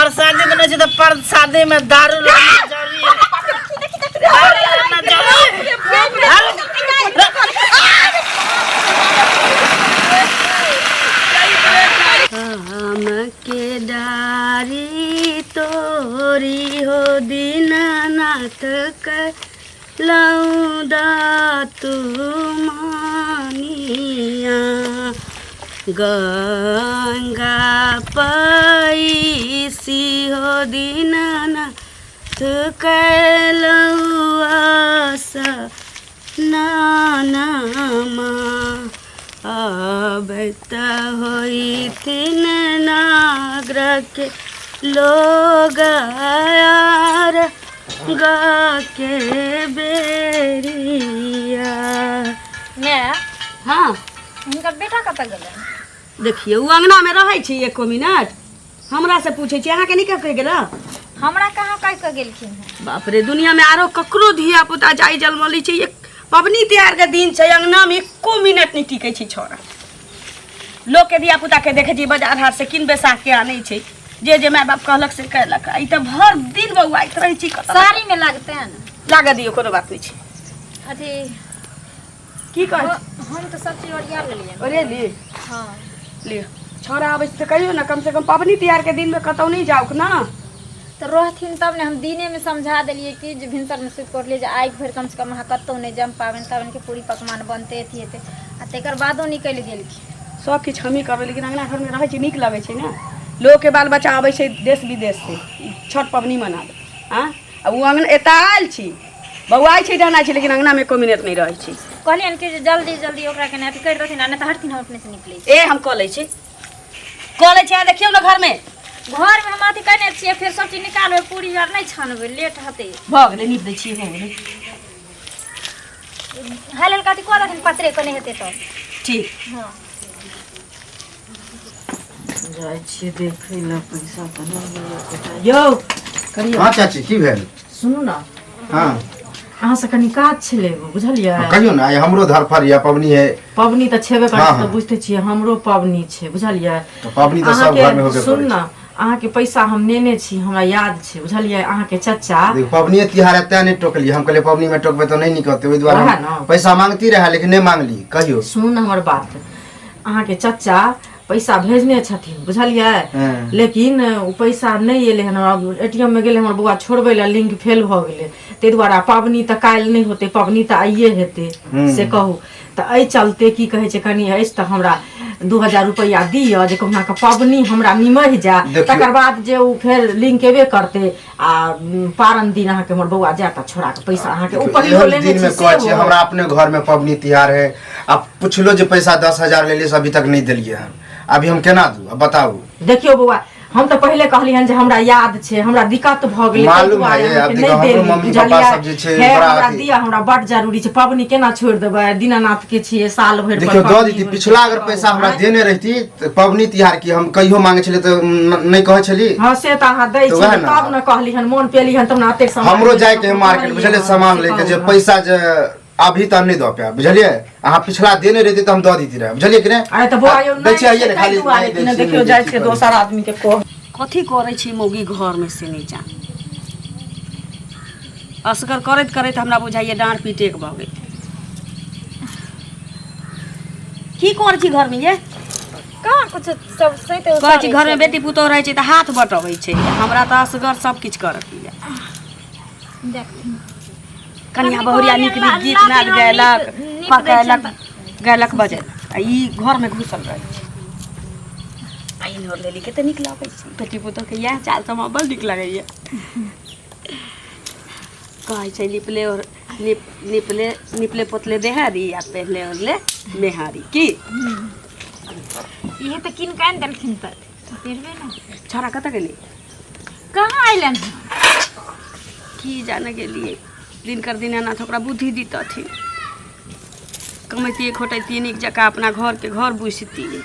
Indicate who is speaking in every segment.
Speaker 1: प्रसादी बने तो प्रसादी में दारू लाना जरूरी है।
Speaker 2: हमके डारी तोरी हो दीनानाथ के लौदा तू मानिया गंगा पैसी हो दीनानाथ के लौआसा नानमा अब त होई थिन नागर के लोग यार गा के बेरिया।
Speaker 3: मैं
Speaker 2: हाँ
Speaker 3: इनका बेटा कतऽ गेलै?
Speaker 2: देखिए वो अंगना में रहे छी एको मिनट हमरा से पूछे छी अहाँ के नहीं कह गेला
Speaker 3: हमरा कहाँ कह के गेलखिन है?
Speaker 2: बाप रे दुनिया में आरो ककरो धिया पुता जाई जलमली छी एक पबनी त्योहार के दिन छै अंगना में एको मिनट नहीं टिकै छी छोरा लोग के धिया पुता के देखे छी बाजार हाट से किन बेसा के आनै छै जे माय बाप कहलक से कहलक ई त भर दिन बौआइत रहे छी
Speaker 3: साड़ी में लगते हैं ना
Speaker 2: लागा दियो कोनो बात नहीं छै
Speaker 3: अथी
Speaker 2: की कह
Speaker 3: हम तो सब चीज ओरिया लेलिए
Speaker 2: अरे ली
Speaker 3: हाँ
Speaker 2: लियो छोरा आबै त कहियो ना कम से कम पबनी त्योहार के दिन में कतौ नहीं जाओ ना
Speaker 3: तो रहथिन तब ने हम दिने में समझा दिलिए कि जो भिनसर में सुत कर लिए आई फिर कम से कम वहाँ कतौ नहीं जम पाबन तब के पूरी पकवान बनते थी आ तकर बादो निकल गेलखिन
Speaker 2: सब किछ हमी करबै लेकिन अंगना घर में रहे छी नीक लगे छै ना लोग के बाल बच्चा आबै छै देश विदेश से छठ पबनी मनाबे हाँ अब वो अंगना एता आयल छी बौआई छै रहना छै लेकिन अंगना में एको मिनट नहीं रहे छी
Speaker 3: कहलियन कि जल्दी जल्दी ओकरा के अथी कर देथिन नहीं तो हटथिन हम अपने से निकले
Speaker 2: ए हम कह लै छी देखियो ना घर में
Speaker 3: हम अथी करने छिए फिर सब चीज निकालबे पूरी आर नहीं छानबे लेट हते
Speaker 2: भ गेलै नीप दै छी हो गेलै
Speaker 3: हाल कथी कह देथिन पतरे को नहीं हेते तो
Speaker 2: ठीक
Speaker 3: हाँ
Speaker 2: जाय छी देखै ला पैसा त नहीं यो करियो
Speaker 4: हाँ चाची की भेल
Speaker 5: सुनू ना
Speaker 4: हाँ
Speaker 5: अहाँ से कनी काज छलै बुझलियै
Speaker 4: कहियो ना आइ हमरो धरफर या पबनी है
Speaker 5: पबनी त छेबे
Speaker 4: हाँ,
Speaker 5: करै
Speaker 4: हाँ।
Speaker 5: त बुझते छियै हमरो पबनी छै बुझलियै
Speaker 4: तो पबनी तो सब
Speaker 5: अहाँके-
Speaker 4: घर में होबे
Speaker 5: सुन
Speaker 4: करे
Speaker 5: ना अहाँ के पैसा हम नेने छी हमरा याद छै बुझलियै अहाँ के चचा
Speaker 4: देखो पबनी तिहार एते नहीं टोकलिए हम कहले पबनी में टोकबे तो नहीं निकलते ओइ द्वारा
Speaker 5: वएह
Speaker 4: हम
Speaker 5: ना।
Speaker 4: पैसा मांगती रहे लेकिन नहीं मांगली कहियो
Speaker 5: सुन हमर बात अहाँ के चचा पैसा भेजने छथिन बुझलियै
Speaker 4: हाँ।
Speaker 5: लेकिन उ पैसा नहीं एले हन एटीएम में गेले हमर बौआ छोड़बै ला लिंक फेल भ गेलै तै दुआरे पबनी त काल्हि नहीं होते पबनी त आइए हेते से कहू त एहि चलते की कहै छै कनी अछि त हमरा 2000 रुपया दिअ जे कहुना के पबनी हमरा निमहि जा तकर बाद जे उ फेर लिंक एबे करते आ पारन दिन अहाँ के हमर बौआ जात छोड़ा के पैसा अहाँ के ऊपर लेने
Speaker 4: दिन में कहै छै हमरा अपने घर में पबनी तिहार है अब पुछलो जे पैसा 10,000 लेलिए से अभी तक नहीं देलिए हन अभी हम केना दू अब बताऊ
Speaker 5: देखियो बौआ हम तो पहले कहली हन जे हमरा याद छै हमरा दिक्कत भ गेलै
Speaker 4: मालूम है अब देखो हमरो मम्मी पापा सब जे छै
Speaker 5: हमरा दिया हमरा बड जरूरी छै पबनी केना छोड़ देबै दीनानाथ के छियै साल भरि
Speaker 4: देखियो दो दीदी पिछला अगर पैसा हमरा देने रहती तो पबनी तिहार की हम कहियो मांगे छले तो नहीं कहै छली
Speaker 5: हां से त अहाँ दै छी तब न कहली हन मोन पेली हन तब न एते सामान
Speaker 4: हमरो जाय के मार्केट बुझले सामान लेके जे पैसा जे अभी तक नहीं दो पे बुझलिए अहाँ पिछला देने रहती तो हम दो देती रहे बुझलिए कि नहीं
Speaker 5: अरे त बौआ यो
Speaker 4: दै छी आइए ना खाली
Speaker 5: देखियो जाय छै दोसर आदमी के कह
Speaker 2: कथी करे छी मौगी घर में से नहीं जा असगर करैत करैत हमरा बुझाइए डाँड़ पीटेक भ गेल की कर छी घर में ये
Speaker 3: कहाँ कुछ सब सहित
Speaker 2: कहै छी घर में बेटी पुतौह रहे छै त हाथ बटबै छै हमरा त असगर सब किछ करत
Speaker 3: देख
Speaker 2: कन्या बहुरिया निकली गीत नाद गैलक पकैलक गैलक बजे आ ई घर में घुसल रहे छै आई नोर लेली कते नीक लागै छै बेटी पुतौह के इएह चाल समय बड़ नीक लगैया कहै छै निपले पोतले देहारी आ पहले ओले मेहारी की
Speaker 3: ये तो किन कान देलखिन त देरबे ना
Speaker 2: छोरा कतऽ गेली
Speaker 3: कहाँ आइलन
Speaker 2: की जाने गेलिए दिनकर दीनानाथ ओकरा बुद्धि दीतथिन कमैतिए खोटैतिए नीक जकाँ अपना घर के घर बुझतिए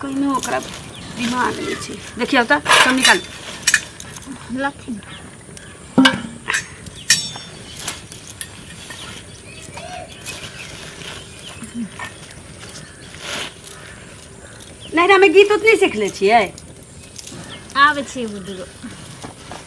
Speaker 2: कहिनो ओकरा दिमाग नहीं छै देखियो त सब निकाल
Speaker 3: लथिन
Speaker 2: नैहरा में गीत उत नहीं सीखले छियै
Speaker 3: आवे छी बुदुरो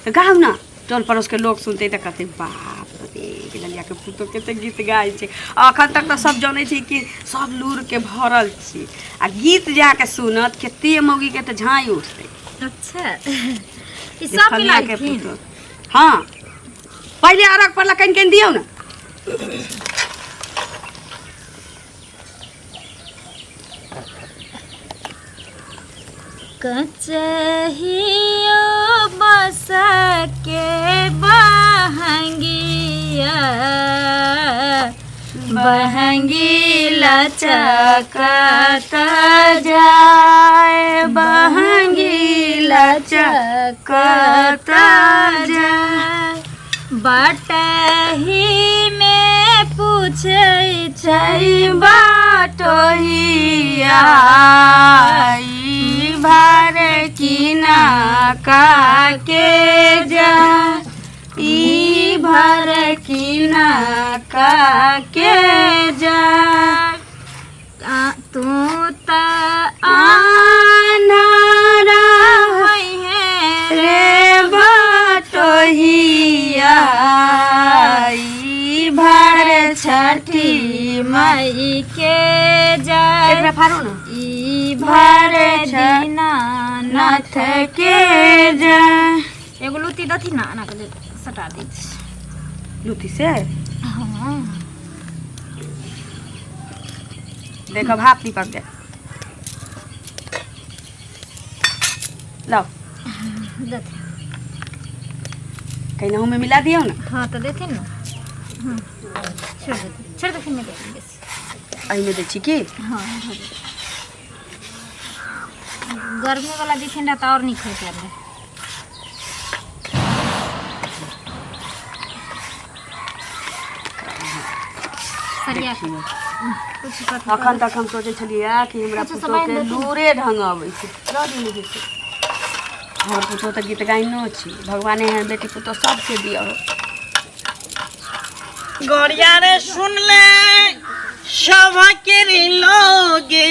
Speaker 2: तो गाओ ना टोल पड़ोस के लोग सुनते तो कहते बाप रे ललिया के पुतो कते गीत गाय छे। अखन तक तो सब जाने छी कि सब लूर के भरल छी आ गीत जाके सुनत कते मौगी के तो झाई उठते।
Speaker 3: अच्छा ई सब
Speaker 2: फलिया के
Speaker 3: मिलाइथिन
Speaker 2: पुतो हाँ पहले अरग पर कन कन दियो ना
Speaker 3: कचहियो बस के बहंगिया बहंगी लचकत जाए बहंगी लचकत जाए बटही में पूछे छै बाटोहिया भर किना का के जा ई भर किना का के जा तू त आनारा होई है रे बाटोहिया ई भर छठी मई के जा
Speaker 2: फाड़ो ना
Speaker 3: ई भर दीना नाथ के जा एगो लुती दथी ना ना के सटा दी
Speaker 2: लुती से
Speaker 3: हां
Speaker 2: देखो भाप नहीं पक गया लाओ
Speaker 3: दथी
Speaker 2: कहीं ना में मिला दियो ना
Speaker 3: हां तो देथी ना छोड़ दे फिर मैं देंगे
Speaker 2: आई में देखी की
Speaker 3: हां गर्मी वाला दिखेंडा तो और नहीं खाते रहे सरिया कुछ पता
Speaker 2: अखन तक हम सोचे छलिए कि हमरा
Speaker 3: अच्छा,
Speaker 2: पुतो
Speaker 3: समय
Speaker 2: के
Speaker 3: देती।
Speaker 2: लूरे ढंग आबै छै रह दिन होइ छै हमर पुतो तऽ गीत गाइनो छी भगवाने हैं बेटी पुतो सबके दियो
Speaker 1: गोरिया रे सुन ले सबके लोगे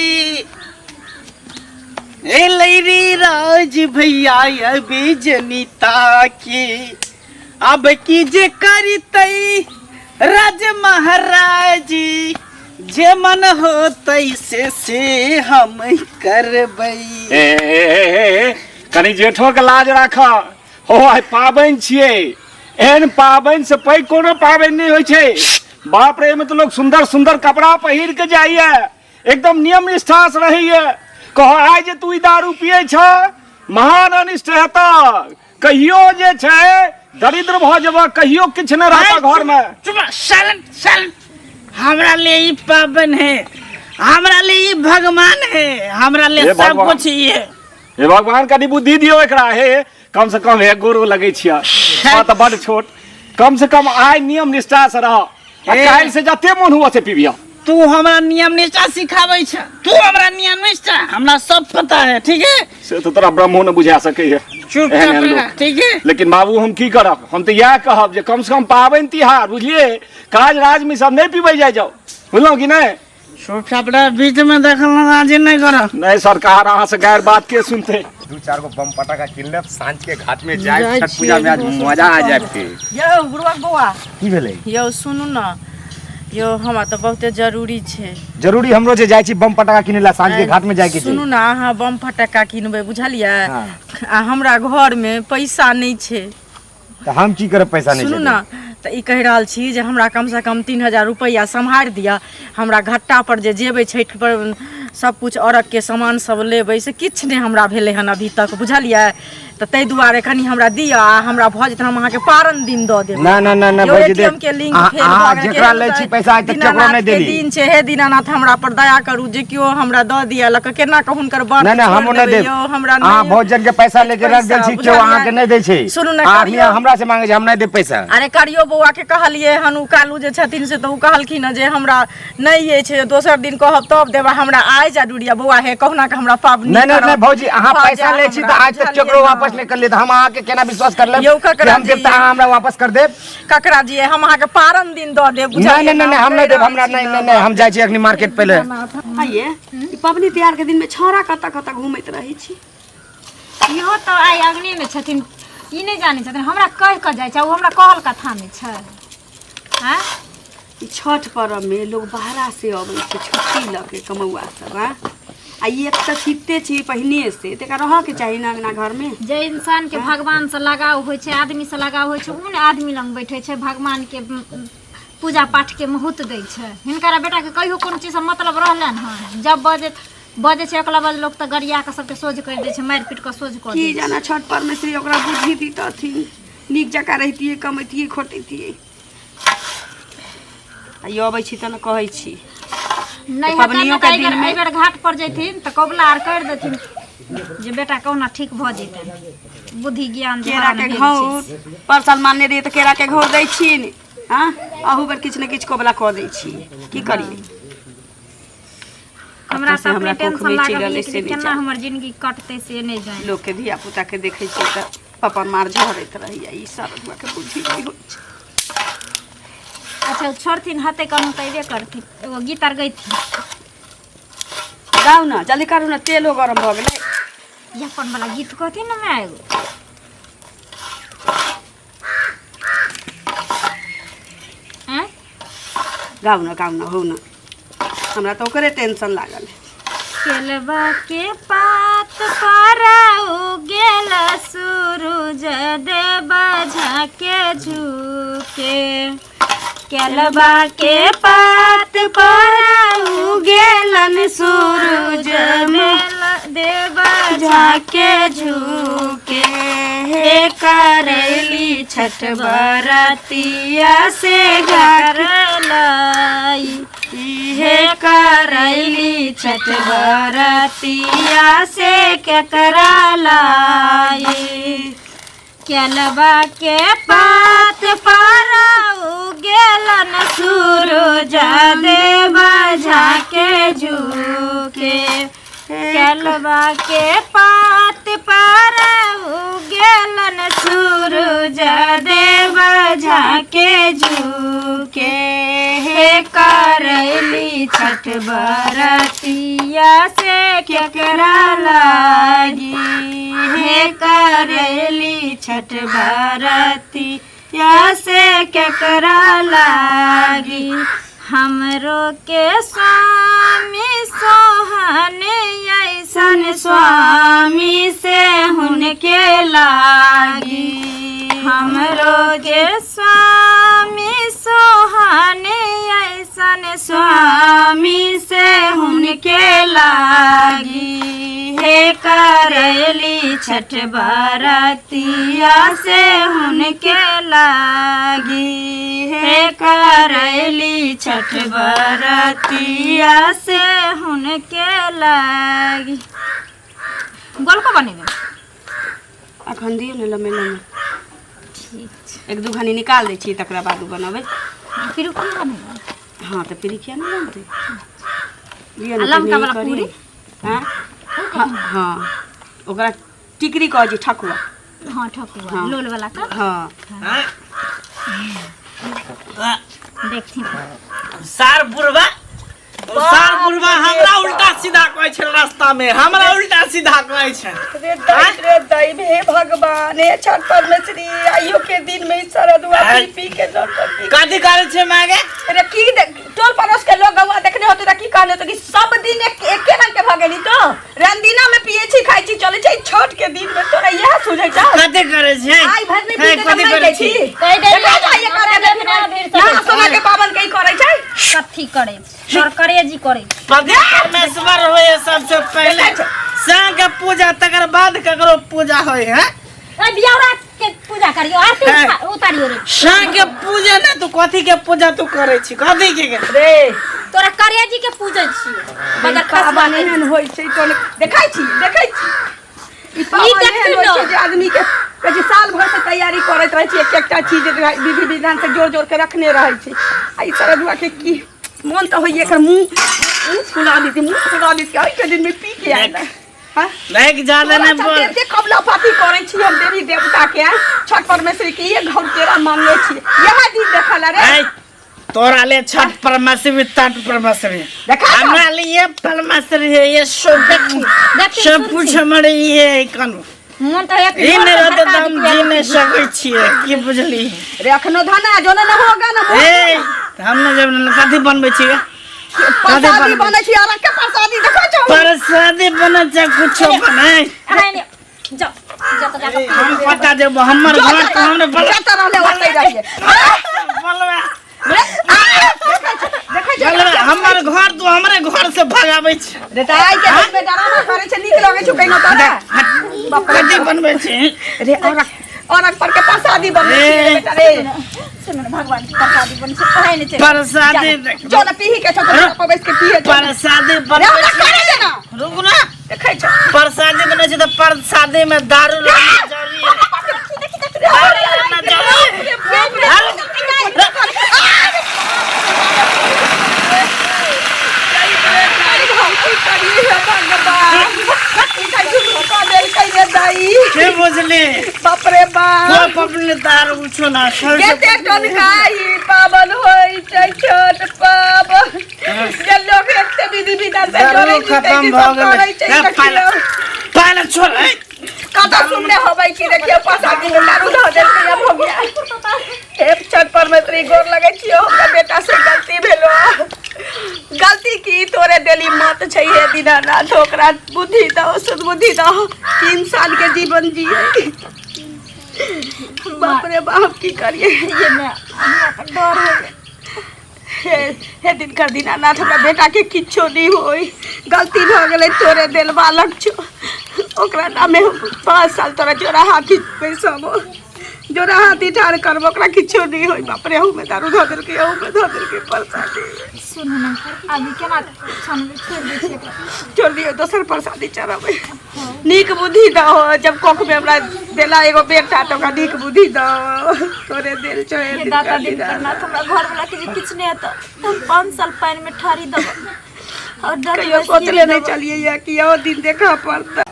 Speaker 1: ए लैरी राज भैया अबे जनिता के अब की जे करतई राज महाराज जे मन हो तैसे से हम करबई।
Speaker 6: कनी जेठो के लाज राख हो आइ पाबनि छियै एहन पाबनि से पैघ कोनो पाबनि नहीं होइ छै बाप रे में तो लोग सुंदर सुंदर कपड़ा पहिर के जाइए एकदम नियम निष्ठा से रहिए कहो आइ जे तू ई दारू पिए छ महान अनिष्ट हेता कहियो जे छै दरिद्र भ जेबह कहियो किछ न रहता घर में
Speaker 1: चुप सालन सालन हमरा लिए ई पाबन है हमरा लिए ई भगवान है हमरा लिए
Speaker 6: हे
Speaker 1: सब
Speaker 6: भगवान।
Speaker 1: कुछ ये
Speaker 6: हे भगवान कनी बुद्धि दियो एकरा हे कम से कम हे गुरु लगे छिया बात बड़ छोट कम से कम आइ नियम निष्ठा से रह काल्हि से जते मन हुआ से पीबिया
Speaker 1: तू हमरा नियम निष्ठा सिखाबै छ तू हमरा नियम निष्ठा हमरा सब पता है ठीक है
Speaker 6: से तो तोरा ब्रह्मो न बुझा सकै है
Speaker 1: चुपचाप रह ठीक है
Speaker 6: लेकिन बाबू हम की करब हम तो यह कहब जे कम से कम पाबनि तिहार बुझलिए काज राज में सब नहीं पीबै जाय जाओ बुझलहुँ कि नहीं
Speaker 1: चुपचाप रह बीच में देखल राजी नहीं कर
Speaker 6: नहीं सरकार अहाँ से गैर बात के सुनते
Speaker 7: दू चार गो बम पटाखा किन लेब साँझ के घाट में जाए छठ पूजा में आज मजा आ जाए फिर
Speaker 2: यौ बुढ़वा बौआ
Speaker 7: की भेलै
Speaker 5: यौ सुनू ना यो हमरा तो बहुते जरूरी छै
Speaker 7: जरूरी हमरो जे जाय छी बम पटाखा किने ला साँझ के घाट में जाए के छै
Speaker 5: सुनू ना अहाँ बम फटक्का किनबै बुझलियै
Speaker 7: हाँ।
Speaker 5: आ हमरा घर में पैसा नहीं छै
Speaker 7: तो हम की करब पैसा नहीं
Speaker 5: सुनू
Speaker 7: छै
Speaker 5: ना तो ई कहि रहल छी जे हमरा कम से कम 3000 रुपया सम्हारि दिअ हमरा घट्टा पर जे जेबै छठि पर सब कुछ औरत के सामान सब लेबै से किछु नहीं हमरा भेलै हन अभी तक बुझलियै तो ताहि दुआरे कनि हमरा दिअ आ हमरा भऽ जेतै हम अहाँके पारन दिन दऽ देब
Speaker 7: ना ना ना ना
Speaker 5: यौ
Speaker 7: भौजी
Speaker 5: ATM
Speaker 7: देख
Speaker 5: के लिंक
Speaker 7: अहाँ-
Speaker 5: फेल
Speaker 7: अहाँ
Speaker 5: भऽ गेल
Speaker 7: जेकरा
Speaker 5: के
Speaker 7: लै छी
Speaker 5: हेतै।
Speaker 7: पैसा आइ तक केकरो
Speaker 5: दीनानाथ
Speaker 7: नहि
Speaker 5: के
Speaker 7: देली
Speaker 5: दिन छै हे दीनानाथ हमरा पर दया करू जे केओ हमरा दऽ दिअ लक केना कहूँ हुनकर बात
Speaker 7: नहीं नहीं हम नहीं देब
Speaker 5: यौ हमरा
Speaker 7: अहाँ
Speaker 5: नहि-
Speaker 7: बहुत जन के पैसा लेके रख देल छी
Speaker 5: पैसा,
Speaker 7: केओ अहाँ के
Speaker 5: बुझलियै?
Speaker 7: नहीं दै छै
Speaker 5: सुनू ना,
Speaker 7: अहाँ
Speaker 5: करियौ।
Speaker 7: हमरा से मांगे छै हम नहीं देब पैसा
Speaker 5: अरे करियो बौआ के कहलिए हन उ कालू जे छथिन से तो उ कहलखिन हन जे हमरा नहीं छै दोसर दिन कहब तब देबा हमरा आइ जरूरी बौआ हे कहुना के हमरा पाबनि
Speaker 7: नहीं नहीं
Speaker 5: करब।
Speaker 7: नहीं भौजी अहाँ
Speaker 5: भऽ
Speaker 7: पैसा
Speaker 5: जाए
Speaker 7: ले छी तो
Speaker 5: हमरा,
Speaker 7: आज तक
Speaker 5: बुझलियै
Speaker 7: केकरो
Speaker 5: ना?
Speaker 7: वापस नहीं कर लिए तो हम अहाँ के केना विश्वास कर लेब
Speaker 5: यौ
Speaker 7: कि
Speaker 5: ककरा
Speaker 7: हम देब
Speaker 5: जी?
Speaker 7: तो अहाँ हमरा वापस कर देब
Speaker 5: ककरा जी हम अहाँके पारन दिन दऽ देब
Speaker 7: नहीं नहीं नहीं नहीं, हम नहीं देब हमरा नहीं नहीं नहीं हम जाय छी अखनी मार्केट पहले
Speaker 2: आइए ई पबनी त्योहार के दिन में छौरा कतऽ कतऽ घूमैत रहै छी
Speaker 3: इहो तो आइ अग्नि में छथिन, ई नहीं जाने छथिन, हमरा कह के जाय छै, ओ हमरा कहल कथा में छै। हाँ
Speaker 2: ई छठ पर्व में लोग बाहरा से अबै छै छुट्टी लऽ के कमौआ सब। हाँ आ ई एक तऽ छिपते छी पहिने से तेका रह के चाही ना अंगना घर में।
Speaker 3: जे इंसान के भगवान से लगाव होइ छै, आदमी से लगाव होइ छै, उ ने आदमी लंग बैठे छै, भगवान के पूजा पाठ के महत्व दै छै। हिनकरा बेटा के कहियो कोनो चीज से मतलब रहलन हँ, जब बजे छै एकला बजे लोग तऽ गरिया के सबके सोझ कर दै छै, मारि पीट के सोझ कर दै
Speaker 2: की
Speaker 3: छै।
Speaker 2: जाना छठ पर्व में से ओकरा बुद्धि दीतथिन, नीक जकाँ रहितियै, कमैतियै, खोटैतियै। आ ई अबै छी तऽ न कहै छी
Speaker 3: नहीं
Speaker 2: पबनियों के दिन में
Speaker 3: एहि बेर घाट पर जैथिन तऽ कबुला आर कर देथिन जे बेटा कहुना ठीक भऽ जेतै, बुद्धि ज्ञान
Speaker 2: केरा के घौर परसल मानने रहिए तऽ केरा के घौर दै छी ने। हाँ अहू बेर किछु ने किछु कबला कऽ दै छी, की करिए।
Speaker 3: हमरा
Speaker 2: से
Speaker 3: सब
Speaker 2: हमरा
Speaker 3: टेंशन
Speaker 2: कोख में
Speaker 3: लागल
Speaker 2: चिरल
Speaker 3: है
Speaker 2: से
Speaker 3: कि
Speaker 2: नहीं
Speaker 3: केना
Speaker 2: जाए।
Speaker 3: हमर जिंदगी कटतै से नहीं जाने।
Speaker 2: लोग के धिया पुता के देखै छी तऽ पप्पा मार झरैत रहिए, ई सब के बुद्धि नहीं होइ छै।
Speaker 3: अच्छा छोड़थिन हते कहूँ तऽ अयबे करथिन, एगो गीत आर गैथिन।
Speaker 2: जाउ न जल्दी करू न, तेलो गरम भऽ गेलै।
Speaker 3: ये अपन वाला गीत कहथिन ना मैं एगो। हैं?
Speaker 2: गाउ न हो न, हमरा तो ओकरे टेंशन लागल है।
Speaker 3: केलबा के पात पर उगेल सूरज देव झाके झुके, केलबा के पात पर उगेलन सूरज देव झाके झुके, हे करैली छठ बरतिया से घर लाई, हे करैली छठ बरतिया से केकरा लाई। केलबा के पात पर उगेलन सूरज देव झाके झुके, केलबा के पात पर उगेलन सूरज देव झाके झुके, हे करैली छठ बरतिया से केकरा लागी, हे करैली छठ बरतिया से केकरा लागी। हमरो के स्वामी सोहन ऐसन स्वामी से हुनके लागी, हमरो के स्वामी सोहन ऐसन स्वामी से हुनके लागी, हे करैली छठ बरतिया से हुनके लागी, हे करैली छठ बरतिया से हुनके लागी। गोल को बनेगा
Speaker 2: अखन दियो ने लम्बे लम्बे, एक दू घनी निकाल दै छी तकरा बाद बनबै।
Speaker 3: फिर की बनेगा?
Speaker 2: हाँ तो फिर क्या नहीं बनते लियो ना
Speaker 3: लमका
Speaker 2: तनी
Speaker 3: वाला
Speaker 2: करी।
Speaker 3: पूरी?
Speaker 2: हाँ हाँ ओकरा टिकरी कह जी ठकुआ।
Speaker 3: हाँ ठकुआ
Speaker 2: हाँ।
Speaker 3: लोल वाला का
Speaker 2: हाँ
Speaker 3: देखती
Speaker 1: सार बुढ़वा हमरा उल्टा सीधा कहै छै रास्ता में, हमरा उल्टा सीधा कहै छै।
Speaker 2: रे दैव हे भगवान हे छठ परमेश्वरी, आइयो के दिन में सरदुआ पी पी के जरूरत
Speaker 1: कथी करे छै मागे?
Speaker 2: अरे की टोल पड़ोस के लोग गवा देखने होते त की कहने तो कि सब दिन एके रंग के भगेली तो रंदीना में पिए छी खाइ छी चले छै, छठ के दिन में तोरा यह सुझै छ
Speaker 1: कथी करे छै?
Speaker 2: आई भर नहीं पी के
Speaker 1: कथी
Speaker 2: कमाई
Speaker 1: करे
Speaker 2: छी
Speaker 1: छी?
Speaker 3: कहि दे
Speaker 2: देखा जाइए ना सोना के पावन कई करे छै।
Speaker 3: कथी करे और करेजी करे
Speaker 1: पति परमेश्वर होए सबसे पहले, साँझ के पूजा तकर बाद ककरो पूजा होय है।
Speaker 3: ए बियावरा के पूजा करियो आरती उतारियो रे।
Speaker 1: साँझ के पूजा ना तू कथी के पूजा तू करे छी? कथी के
Speaker 2: रे
Speaker 3: तोरा करेजी के पूजै छी
Speaker 2: बगर खाबा एहन होय छै तो देखै छी ई पावन एहन होय छै जे आदमी के कहे साल भर से तैयारी करैत रहै छी, एक एकटा चीज विधि विधान से जोड़ जोड़ के रखने रहै छै। आई सरदुआ के की मन तो होइए एकर मुंह फुला दी आई के दिन में पी के आएला। हां
Speaker 1: नहीं ज्यादा नहीं बोल।
Speaker 2: देखते कबला पाती करै छी हम देवी देवता के छठ परमेश्वरी के ये घर केरा मांगे छी, यह दिन देखला रे।
Speaker 1: तोरा ले छठ परमेश्वरी तट परमेश्वरी,
Speaker 2: देखा
Speaker 1: हमरा लिए परमेश्वरी है ये सब। सब कुछ हमारे ये कन
Speaker 3: मन तो एक
Speaker 1: ई नहीं रहते तो हम जी नहीं सकै छियै की बुझली
Speaker 2: रे अखनो धना जो न होगा न
Speaker 1: ए हम न जब कथी बनबै छियै
Speaker 2: प्रसादी बनै छी और के प्रसादी देखै छौ
Speaker 1: प्रसादी बनै छै कुछो बनै
Speaker 3: जा जा तो जाकर
Speaker 1: हम पता जब हमर घर तो हमने
Speaker 2: जत रहले ओतै रहिए
Speaker 1: बोलबे बोलबे हमर घर तो हमरे घर से भगाबै छै
Speaker 2: रे त आइ के दिन में डरामा करे छै नीक लगे छै कहिनो त
Speaker 1: कथी बनबै छै
Speaker 2: रे और पर के प्रसादी बनै छै बेटा रे
Speaker 3: सुन भगवान की प्रसादी बन से कहे नहीं
Speaker 1: प्रसादी
Speaker 2: जो न पीही के छ तो बैठ के पिए
Speaker 1: प्रसादी
Speaker 2: रे
Speaker 1: बनबै
Speaker 2: ओना करे दे ना
Speaker 1: रुक ना
Speaker 2: देखै छ
Speaker 1: प्रसादी बनै छै तो प्रसादी में दारू लगना जरूरी दारू लगना जरूरी के बुझली
Speaker 2: बाप रे बाप
Speaker 1: कोई पबनी दारू कुछो ना
Speaker 2: केते टनकाई पावन होई छै छोट पावन जे लोग एते विधि विधान से
Speaker 1: दारू खत्म भ गेलै पहले छोड़
Speaker 2: कता सुनने होबै कि देखियो प्रसादी में दारू ध देल के अब हो गया हे छठ परमेश्वरी गोर लगै छियो हमरा बेटा से गलती भेलो गलती की तोरे देली मत छै हे दीनानाथ ओकरा बुद्धि दो सद्बुद्धि दो कि इंसान के जीवन जिए बाप रे बाप की करिए
Speaker 3: ये मैं डर हो गया
Speaker 2: हे दिनकर दीनानाथ हमरा बेटा के किछो नहीं होई गलती भ गेलै तोरे देल बालक छो ओकरा नामे 5 साल तोरा जोरा हाथी पैसा मो जोरा हाथी ठाड़ करबो ओकरा किछो नहीं होई बाप रे में दारू ध देल के में ध देल के प्रसादी
Speaker 3: सुन ना अभी केना छन छोड़ दे छै
Speaker 2: छोड़ दियो दोसर प्रसादी चढ़ाबै नीक बुद्धि दहो जब कोख में हमरा देला एगो बेटा तो ओकरा नीक बुद्धि दहो तोरे देल छो हे
Speaker 3: ये दाता दिन करना हमरा घर वाला के किछ नहीं है तो 5 साल पानी में ठारी दब और डर
Speaker 2: कहियो सोचले नहीं चलिए या कि ओ दिन देखा पड़ता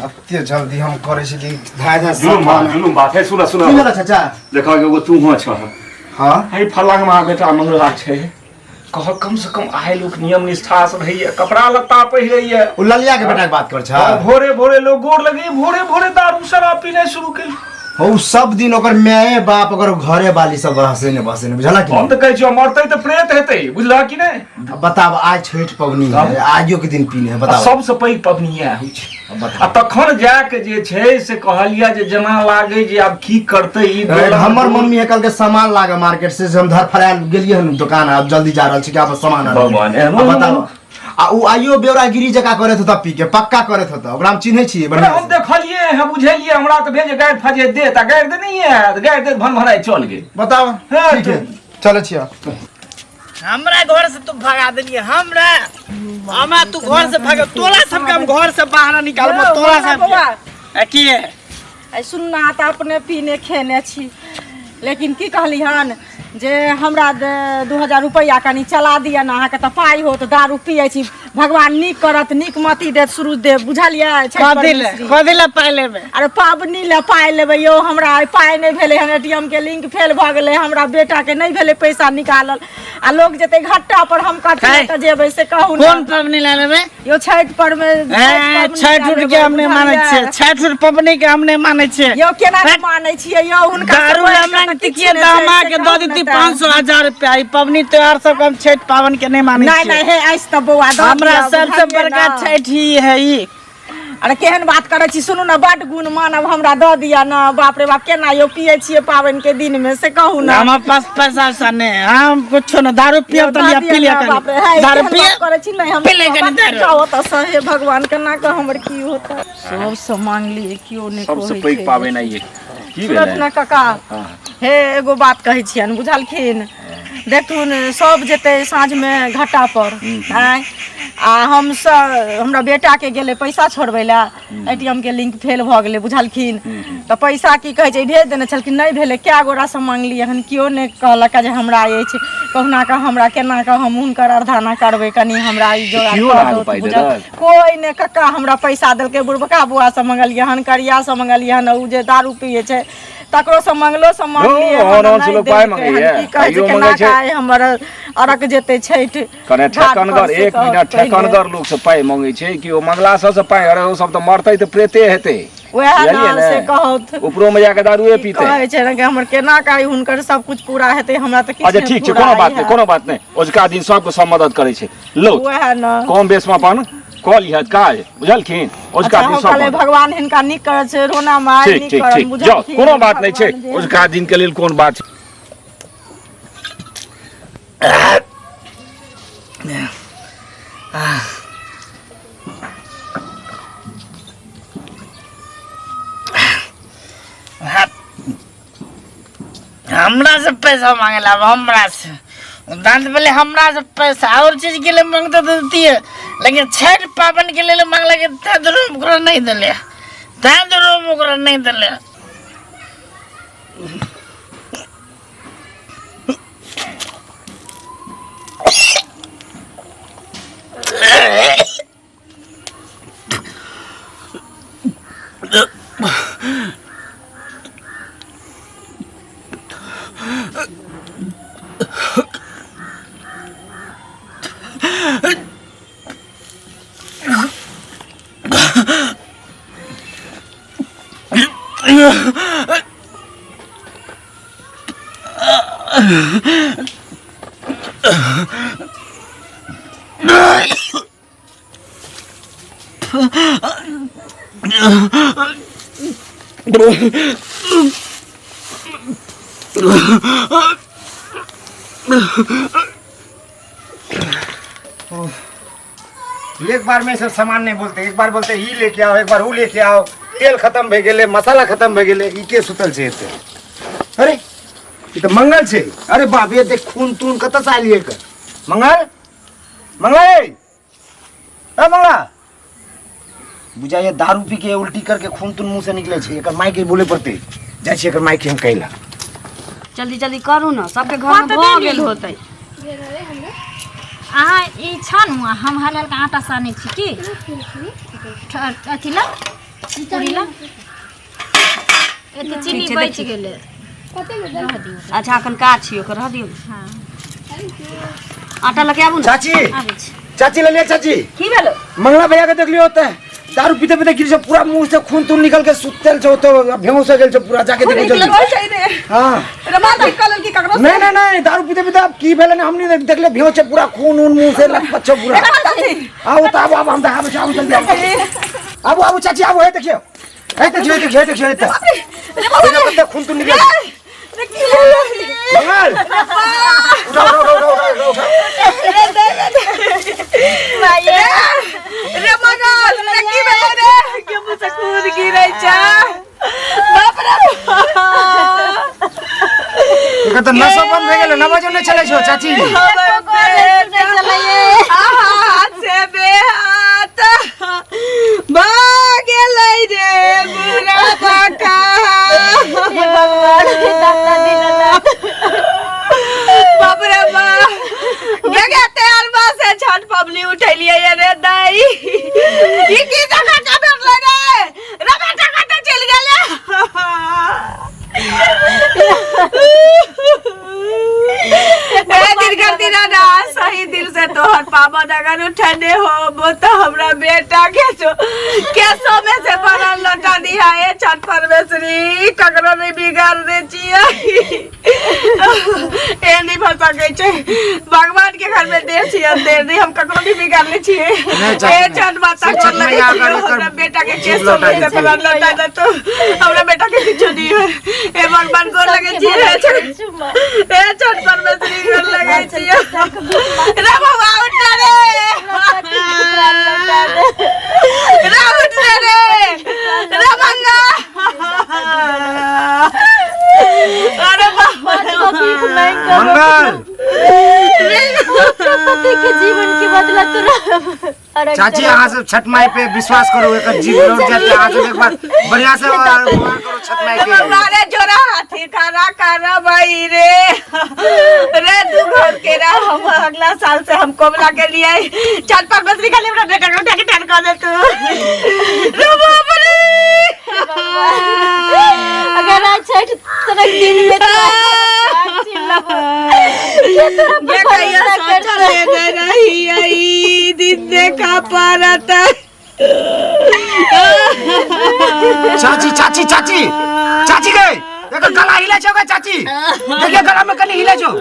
Speaker 4: अत्ते जल्दी हम करे छी कि धाय धाय
Speaker 6: जुलुम बात है सुना सुना
Speaker 4: की होला चाचा
Speaker 6: देखा के वो तू हो छ
Speaker 4: हां
Speaker 6: है फलांग में बेटा मंगला छै कह कम से कम आए लोग नियम निष्ठा से रहिए कपड़ा लत्ता पहिरैए
Speaker 4: उ ललिया के बेटा के बात कर छ
Speaker 6: भोरे भोरे लोग गोर लगे भोरे भोरे दारू शराब पीने शुरू कर
Speaker 4: हो सब दिन ओकर माय बाप ओकर घरे वाली सब बसे ने बुझला कि
Speaker 6: हम तो कहै छियो मरतै तो प्रेत हेतै बुझला कि नहीं
Speaker 4: अब बताब आज छठ पबनी है आजो के दिन पीने है बताओ
Speaker 6: सबसे पैघ पबनी यह होइ छै
Speaker 4: अब बताओ
Speaker 6: आ तखन जाके जे छै से कहलिया जे जना लागे जे आब की करतै ई
Speaker 4: हमर मम्मी है कल के सामान लागे मार्केट से हम धर फरायल गेलिए हन दुकान अब जल्दी जा रहल छी कि आप सामान
Speaker 6: भगवान
Speaker 4: अब बताओ आ उ आइयो बेवरागिरी जका करत होता पी के पक्का करत होता ओकरा हम चिन्है छी बढ़िया
Speaker 6: हम देखलिए है बुझलिए हमरा तो भेज गाड़ फजे दे ता गाड़ दे नहीं है गाड़ दे भन भराई चल गेल
Speaker 4: बताओ ठीक है चलो छिया
Speaker 1: हमरा घर से तू भगा देलिए हमरा तू घर से भाग तोला सबके हम घर से बाहर निकालबो तोला सब की है
Speaker 2: सुनना त अपने पीने खेने छी लेकिन की कहली हन जे हमरा 2000 रुपया कनी चला दिया ना अहाँ के त पाई हो त दारू पिए छी भगवान नीक करत नीक मती देत शुरू दे बुझलिए
Speaker 1: कदिले पाइ लेबै
Speaker 2: अरे पाबनी ले पाई लेबै यो हमरा पाई नहीं भेले हन एटीएम के लिंक फेल भ गेले हमरा बेटा के नहीं भेले पैसा निकालल आ लोग जते घट्टा पर हम कटले त जेबै से कहू
Speaker 1: कोन पबनी ले लेबै
Speaker 2: यो छठ पर में
Speaker 1: छठ उठ के हमने मानै छै छठ पबनी के हमने मानै छै
Speaker 2: यो केना मानै छियै यो हुनका
Speaker 1: दारू हमरा के दामा के द देती 500,000 रुपया ई पबनी त्योहार सब हम छठ पावन के नहीं मानै
Speaker 2: नहीं नहीं है ऐस त बौआ
Speaker 1: हमरा सबसे बड़का छठ ही है ई
Speaker 2: अरे केहन बात करे छी सुनू ना बड गुण मानव हमरा द दिया ना बाप रे बाप केना यो पिए छिए पावन के दिन में से कहू ना
Speaker 1: हमारे पास पैसा सा नहीं हम कुछ ना दारू पिए त लिया पी लिया दारू पिए
Speaker 2: करे छी नहीं हम
Speaker 1: पी ले कनी दारू
Speaker 2: चाहो त सहे भगवान केना का हमर की होता सब से मांग लिए कियो नहीं कोई
Speaker 6: सबसे पैघ पावे नहीं है की
Speaker 2: सुनत
Speaker 6: भेलै
Speaker 2: ना काका हे एगो बात कहै छियन बुझलखिन देखथुन सब जेते साँझ में घाटा पर आय आ हम सब हमरा बेटा के गेले पैसा छोड़बै ला एटीएम के लिंक फेल भ गेले बुझलखिन त पैसा की कहै छै भेज देने छलखिन नहीं भेले क्या गोरा से मांगलिए हन कियो ने कहलक जे हमरा अछि कहना का हमरा केना का हम हुनकर अर्धाना करबै कनी हमरा ई जोड़ा कोई ने कक्का हमरा पैसा देलके बुढ़बका बुआ से मंगलिए हन करिया से मंगलिए हन उ जे दारू पिए छै तकरो से मंगलो से मांगलिए की कहै छै केना का हमर अरक जेते छठ
Speaker 6: कने ठेकनगर 1 मिनट ठेकनगर लोग से पाई मांगे छै कि ओ मंगला से पाई अरे ओ सब त मरतै त प्रेते हेतै
Speaker 2: वएह
Speaker 6: बुझलियै
Speaker 2: नाम
Speaker 6: ने?
Speaker 2: से कहत
Speaker 6: ऊपरो में जाके दारूए पीते
Speaker 2: कहै छै ने कि हमर केना करी हुनकर सब कुछ पूरा हेतै हमरा तऽ किछु
Speaker 6: अच्छा ठीक छै कोनो बात नहीं कोनो बात नहीं ओजका दिन सबके सब मदद करे छै लो
Speaker 2: वएह न
Speaker 6: कम बेस में अपन कऽ लिहत काज बुझलखिन ओजका दिन सब मदद।
Speaker 2: भगवान हिनका नीक करै छै रोना मार
Speaker 6: ठीक
Speaker 2: नीक
Speaker 6: ठीक
Speaker 2: करन
Speaker 6: ठीक जाओ कोनो बात नहीं छै ओजका दिन के लेल कोन बात छै।
Speaker 1: हमरा से पैसा मांगेला अब हमरा से दांत पहले हमरा से पैसा और चीज के लिए मांगते तो दिए लेकिन छठ पावन के लिए मांगला के ओकरा नहीं दिले ओकरा नहीं दिले।
Speaker 7: एक बार में सब सामान नहीं बोलते एक बार बोलते ही लेके आओ एक बार वो लेके आओ तेल खत्म भे गेले मसाला खत्म भे गेले ई के सुतल छै एते अरे ई तो मंगल छै अरे बाप ये देख खून तून कत से आइलिए कर मंगल मंगल ए मंगला बुझाइए दारू पी के उल्टी करके खून तून मुंह से निकले छै एकर माई के बोले पड़ते जाय छै एकर माई के हम कहला
Speaker 2: जल्दी जल्दी करू ना सबके घर में भ गेल होतै
Speaker 3: अहाँ ई छन हम हलाल का आटा सानै छी की अथी ला पूरी ला एते चीनी बच गेलै रह दियौ
Speaker 2: अच्छा अखन काज छियो कर रह दियौ
Speaker 3: हाँ
Speaker 2: आटा लेके आबू ना
Speaker 7: चाची
Speaker 3: आबै छी
Speaker 7: चाची ले ले चाची
Speaker 2: की भेल
Speaker 7: मंगला भैया के देख लियो होता है दारू पीते पीते गिर से पूरा मुंह से खून तून निकल के सुतल छो तो बेहोश हो गेल छो पूरा जाके देखो जल्दी हां
Speaker 2: रमा निकल की ककरो
Speaker 7: नहीं नहीं नहीं दारू पीते पीते अब की भेल ने हमने देख ले बेहोश है पूरा खून उन मुंह से लपट छो पूरा आओ तो अब हम देखा बचाओ जल्दी अब चाची अब है देखियो है देखियो तो खून तून निकल मंगल उठाओ
Speaker 2: माये रे मंगल रे की भेल रे के मुंह से खून गिरै छै बाप रे
Speaker 7: एकर त नशा बंद भे गेल नमाजो नहीं चलै छो चाची
Speaker 2: हाथ से बेहात भाग गेलै रे बुरा बाका बाप रे बा गे तेल बा से छठ पबली उठैलिए रे दाई ई की जगह का भेटले रे बेटा कत चल गेले दिन करती ना सही दिल से तोहर पावन अगर उठने हो वो तो हमरा बेटा के केसो में से बनल लौटा दिया है छठ परमेश्वरी ककरो नहीं बिगाड़ दे छियै ए नहीं फंसा गई छै भगवान के घर में देर छियै देर नहीं हम ककरो नहीं बिगाड़ ले छियै ए छठ माता को लगे हमरा बेटा के केसो में से बनल लौटा दे तो हमरा बेटा के किछु नहीं है ए भगवान को लगे छियै ए छठ परमेश्वरी को लगे छियै रे बाबा उठ रे रे उठ रे मंगा अरे
Speaker 7: मंगल
Speaker 3: के जीवन की बदला तो
Speaker 7: चाची यहाँ से छठ माई पे विश्वास करो एक जीव लौट जाते यहाँ से एक बार बढ़िया से करो छठ माई के
Speaker 2: अरे जोरा हाथी खाना खाना भाई रे तू घर के रहा हम अगला साल से हम कोबला के लिए छठ पर बस निकाले अपना बेटा को उठा के टैन कर दे तू रे बाप रे
Speaker 3: अगर आज छठ तक दिन में
Speaker 2: ये कहिया सोच ले नहीं आई दिन देखा पारत
Speaker 7: चाची चाची चाची चाची गए देखो गला हिला छो चाची देखिए गला में कनी हिला छो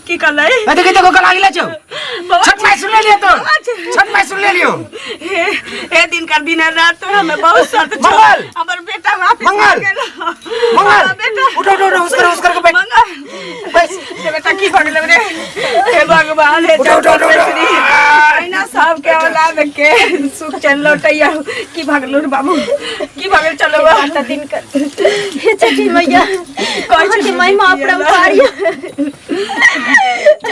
Speaker 2: की कलै
Speaker 7: देखिए देखो गला हिला छो छठ माई सुन ले लियो तो छठ माई सुन ले लियो
Speaker 2: ए दिन कर दिन रात तो हमें बहुत साथ
Speaker 7: मंगल
Speaker 2: हमर बेटा वापस
Speaker 7: मंगल मंगल
Speaker 2: बेटा
Speaker 7: उठो उठो उठो उसकर को बैठ
Speaker 2: मंगल बस बेटा की भगले रे हे भगवान हे चौधरी आईना सब के औलाद के सुख चल लौटैया की भगलू रे बाबू की भगल चलो
Speaker 3: त दिन कर हे छठी मैया कह के महिमा अपरंपारी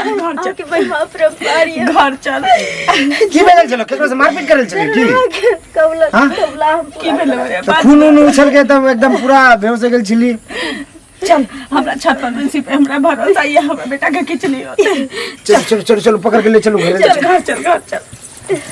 Speaker 2: घर
Speaker 3: के महिमा अपरंपारी
Speaker 2: घर चल
Speaker 7: की भेल चलो केकरो से मारपीट करल छले की
Speaker 3: कबला
Speaker 7: हाँ?
Speaker 3: कबला
Speaker 2: की भेलो रे
Speaker 7: तो खून उन उछल के तब एकदम पूरा बेहोश हो गेल छिली
Speaker 2: चल हमरा छत पर बंसी पे हमरा भरोसा ये हमरा बेटा के किछ नहीं होते
Speaker 7: चलो चलो चलो चलो पकड़ के ले चलो घर
Speaker 2: चल घर चल